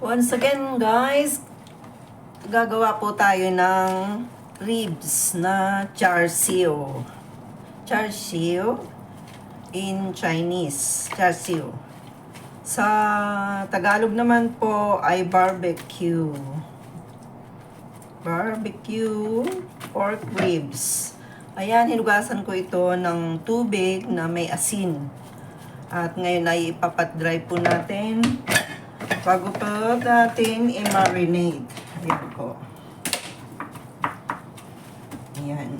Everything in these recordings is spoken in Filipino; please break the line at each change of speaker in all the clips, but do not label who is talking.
Once again guys, gagawa po tayo ng ribs na char siu. Char siu in Chinese, char siu. Sa Tagalog naman po ay barbecue. Barbecue pork ribs. Ayan, hinugasan ko ito ng tubig na may asin. At ngayon ay ipapat-dry po natin bago po natin i-marinate. Ayan po. Ayan.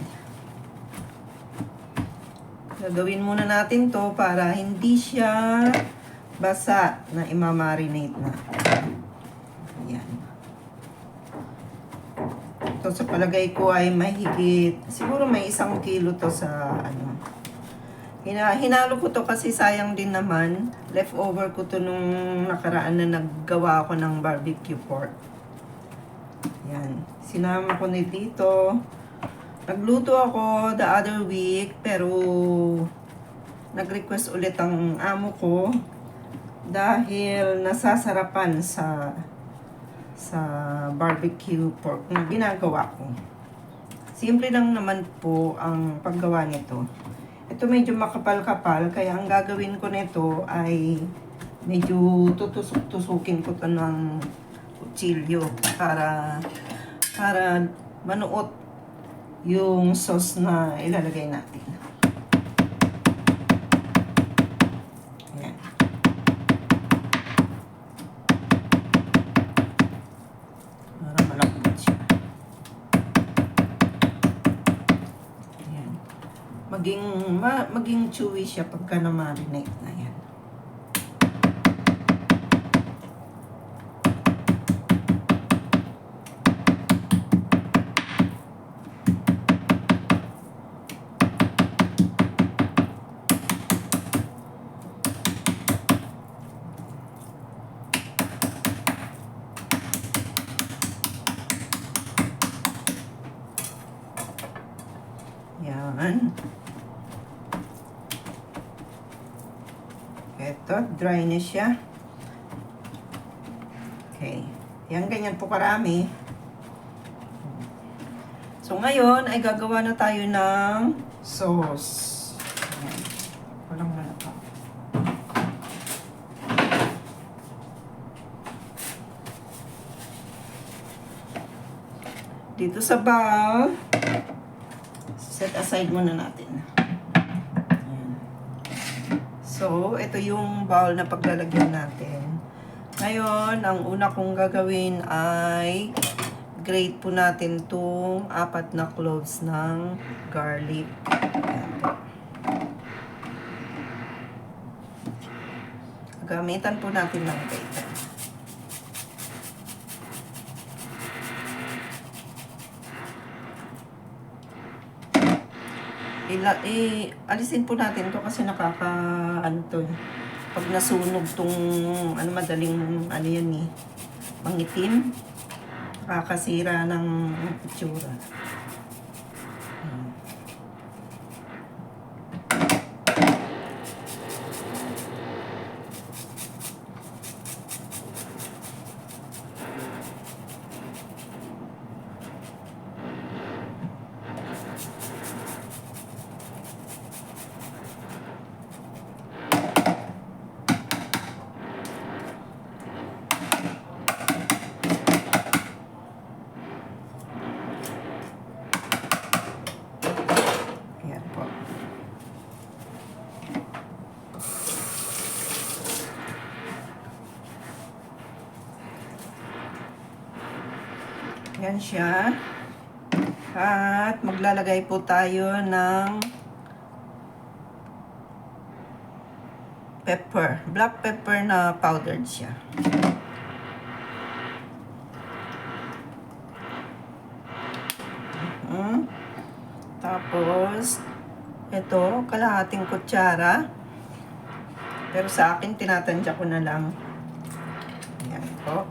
Gagawin muna natin to para hindi siya basa na i-marinate na. Ayan. Ito sa palagay ko ay mahigit, siguro may 1 kilo to sa ano. Hinalo ko to kasi sayang din naman. Leftover ko to nung nakaraan na naggawa ako ng barbecue pork. Yan. Sinama ko na dito. Nagluto ako the other week pero nag-request ulit ang amo ko dahil nasasarapan sa barbecue pork na ginagawa ko. Simple lang naman po ang paggawa nito. Ito medyo makapal-kapal, kaya ang gagawin ko nito ay medyo tutusok-tusukin ko ito ng kutsilyo para manuot yung sauce na ilalagay natin. Ayan. Para malambot siya. Maging chewy siya pagka na-marinate na yan. Yan. Ito, dry na siya. Okay. Yan, ganyan po karami. So, ngayon ay gagawa na tayo ng sauce. Ayan. Walang malapa. Dito sa bowl, set aside muna natin. So, ito yung bowl na paglalagyan natin. Ngayon, ang una kong gagawin ay grate po natin itong 4 na cloves ng garlic. Ayan po. Gamitan po natin ng grater. Alisin po natin to kasi ano to, pag nasunog tong madaling yan mangitim, nakakasira ng itsura. Yan siya. At maglalagay po tayo ng pepper. Black pepper na powdered siya. Tapos, ito, kalahating kutsara. Pero sa akin, tinatansya ko na lang. Yan po.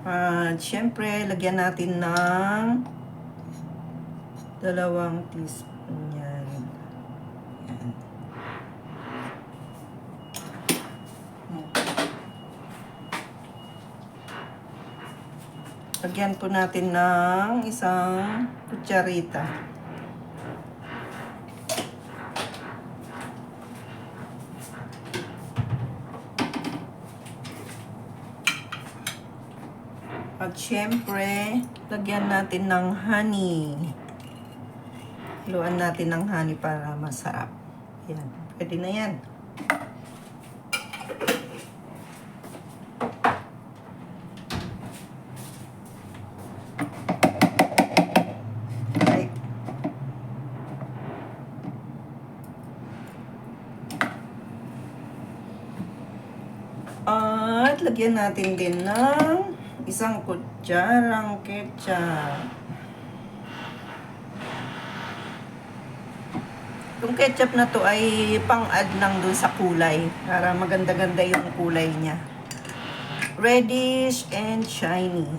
At syempre, lagyan natin ng 2 teaspoon yan. Yan. Lagyan po natin ng isang kutsarita. At syempre, lagyan natin ng honey. Haluan natin ng honey para masarap. Yan, pwede na yan. Ay. At lagyan natin din ng isang kutsarang ketchup. Itong ketchup na to ay pang-add lang dun sa kulay para maganda-ganda yung kulay niya. Reddish and shiny.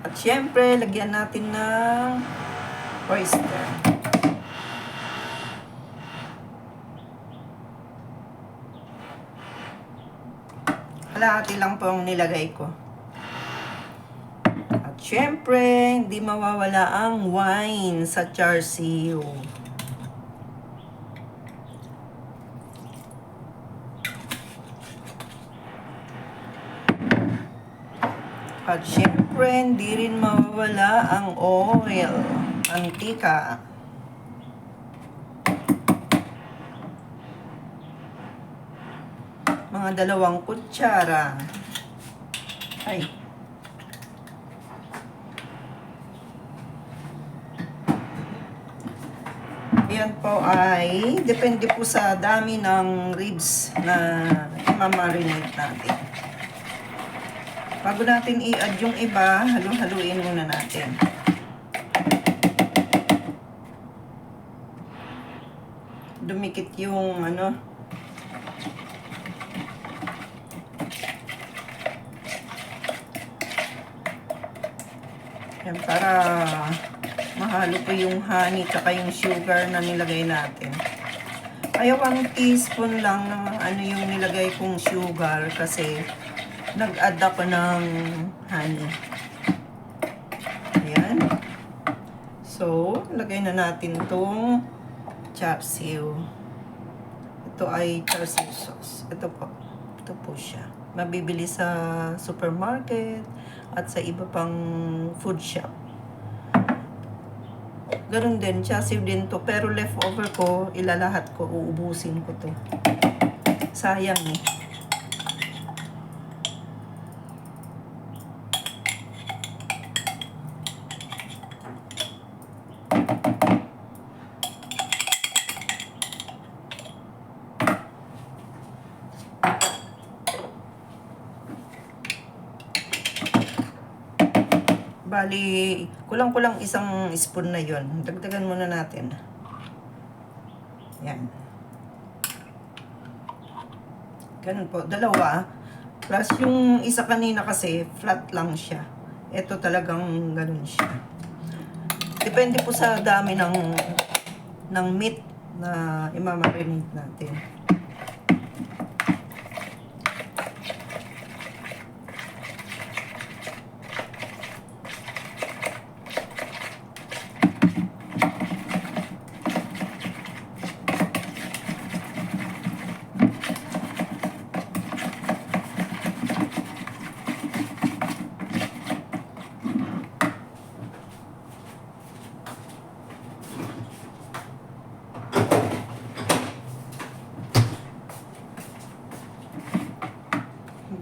At syempre, lagyan natin ng oyster. Kalahati lang po ang nilagay ko. At syempre, hindi mawawala ang wine sa char siu. At syempre, hindi rin mawawala ang oil, mantika. Mga 2 kutsara. Ay. Yan po ay depende po sa dami ng ribs na i-marinate natin. Bago natin i-add yung iba, halu-haluin muna natin. Dumikit yung yan, para mahalo po yung honey tsaka yung sugar na nilagay natin. Ayaw 1 teaspoon lang ng yung nilagay kong sugar kasi nag-add ako ng honey. Ayan. So, lagay na natin itong char siu. Ito ay char siu sauce. Ito po. Ito po siya. Mabibili sa supermarket at sa iba pang food shop. Ganun din, char siu din to. Pero leftover ko, ilalahat ko, uubusin ko to. Sayang eh. Bali, kulang-kulang 1 spoon na yon. Dagdagan muna natin. Yan. Ganun po. 2. Plus yung isa kanina kasi, flat lang siya. Ito talagang ganun siya. Depende po sa dami ng meat na imamarinate natin.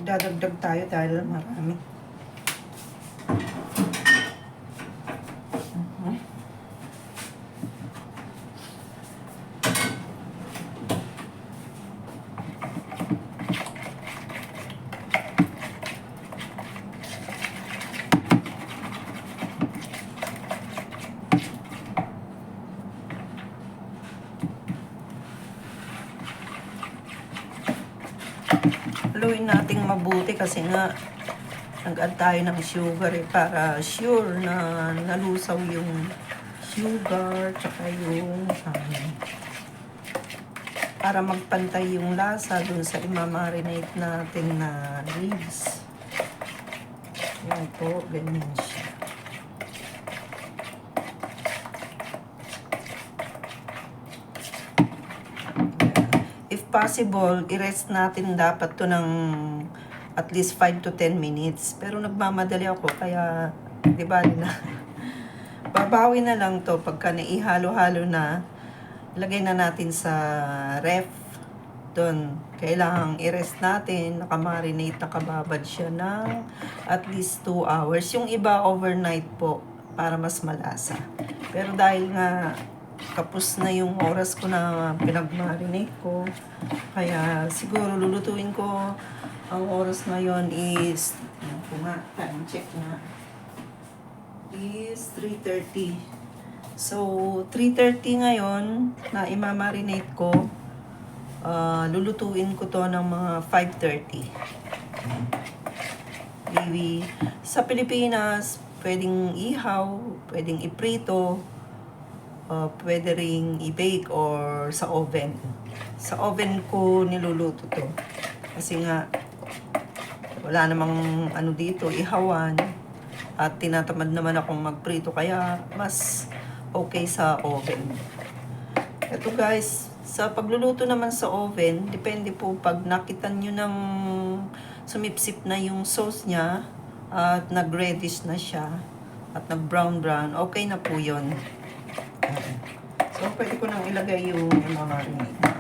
Dadagdag tayo dahil marami. Haluin nating mabuti kasi nga nag-add tayo ng sugar para sure na nalusaw yung sugar tsaka yung para magpantay yung lasa dun sa imamarinate natin na ribs. Yan po, ganyan siya. If possible, i-rest natin dapat to ng at least 5 to 10 minutes. Pero nagmamadali ako, kaya di ba na babawi na lang to pagka naihalo-halo na. Lagay na natin sa ref. Doon, kailangang i-rest natin, nakamarinate, nakababad siya ng at least 2 hours. Yung iba overnight po, para mas malasa. Pero dahil nga kapos na yung oras ko na pinag-marinate ko, kaya siguro lulutuin ko. Ang oras ngayon is, ano po nga, time check nga, is 3:30. So, 3:30 ngayon na imamarinate ko, lulutuin ko to ng mga 5:30. Sa Pilipinas, pwedeng ihaw, pwedeng iprito, pwede ring i-bake or sa oven. Sa oven ko niluluto to. Kasi nga, wala namang ano dito, ihawan. At tinatamad naman akong magprito, kaya mas okay sa oven. Ito guys, sa pagluluto naman sa oven, depende po pag nakita nyo ng sumipsip na yung sauce niya at nag-reddish na siya at nag-brown, okay na po yun. So, pwede ko nang ilagay yung marinate.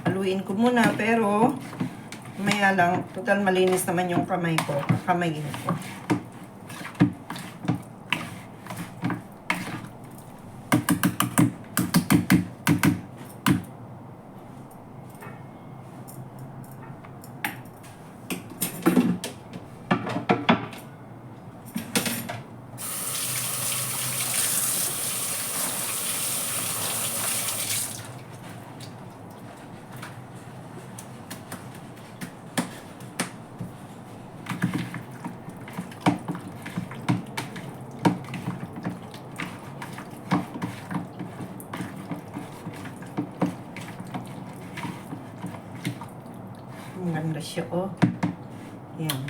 Haluin ko muna, pero maya lang, total malinis naman yung kamay ko. Kamayin ko. Ganda siya, oh. Yan.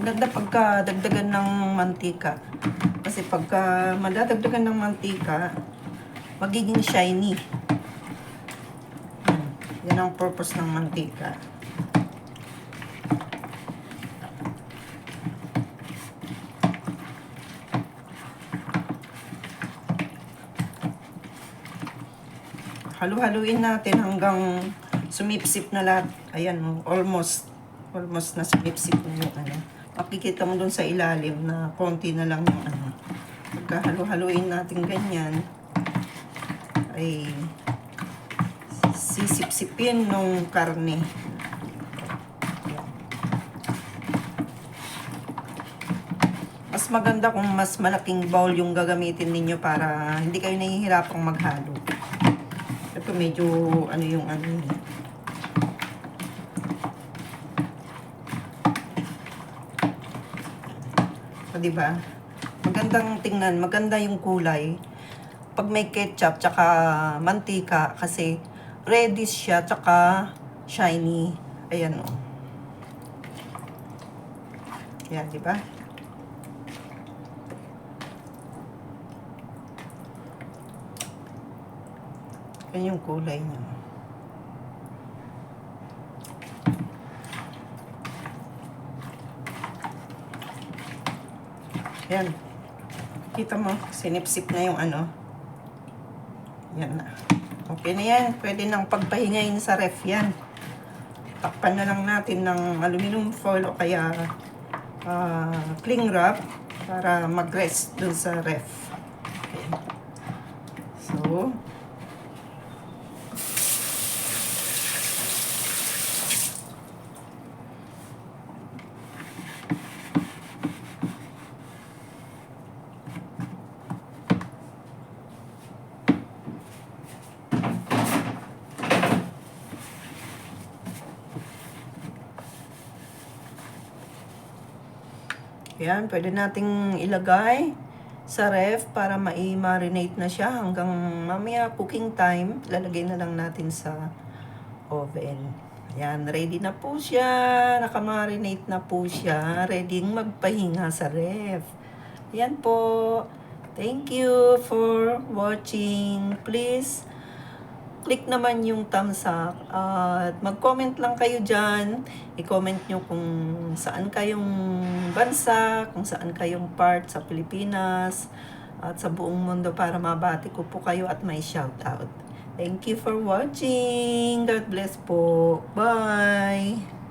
Ganda pagka dagdagan ng mantika. Kasi pagka madadagdagan ng mantika, magiging shiny. Yan ang purpose ng mantika. Halu-haluin natin hanggang sumipsip na lahat. Ayan, almost na sumipsip na yung ano. Makikita mo dun sa ilalim na konti na lang yung ano. Pagka halu-haluin natin ganyan, ay sisipsipin nung karne. Mas maganda kung mas malaking bowl yung gagamitin ninyo para hindi kayo nahihirapang maghalo. Ito medyo ano yung ano yun. So, diba? Magandang tingnan, maganda yung kulay. Pag may ketchup tsaka mantika, kasi reddish siya tsaka shiny. Ayan, oh. Yan, diba? Yan yung kulay niya. Yan. Kita mo, sinipsip na yung ano. Yan na. Okay na yan. Pwede nang pagpahingayin sa ref yan. Takpan na lang natin ng aluminum foil o kaya cling wrap para mag-rest dun sa ref. Okay. So, yan, pwede nating ilagay sa ref para ma-marinate na siya hanggang mamaya cooking time. Lalagay na lang natin sa oven. Ayan, ready na po siya. Nakamarinate na po siya. Ready magpahinga sa ref. Ayan po. Thank you for watching. Please click naman yung thumbs up at mag-comment lang kayo dyan. I-comment nyo kung saan kayong bansa, kung saan kayong part sa Pilipinas at sa buong mundo para mabati ko po kayo at may shoutout. Thank you for watching. God bless po. Bye!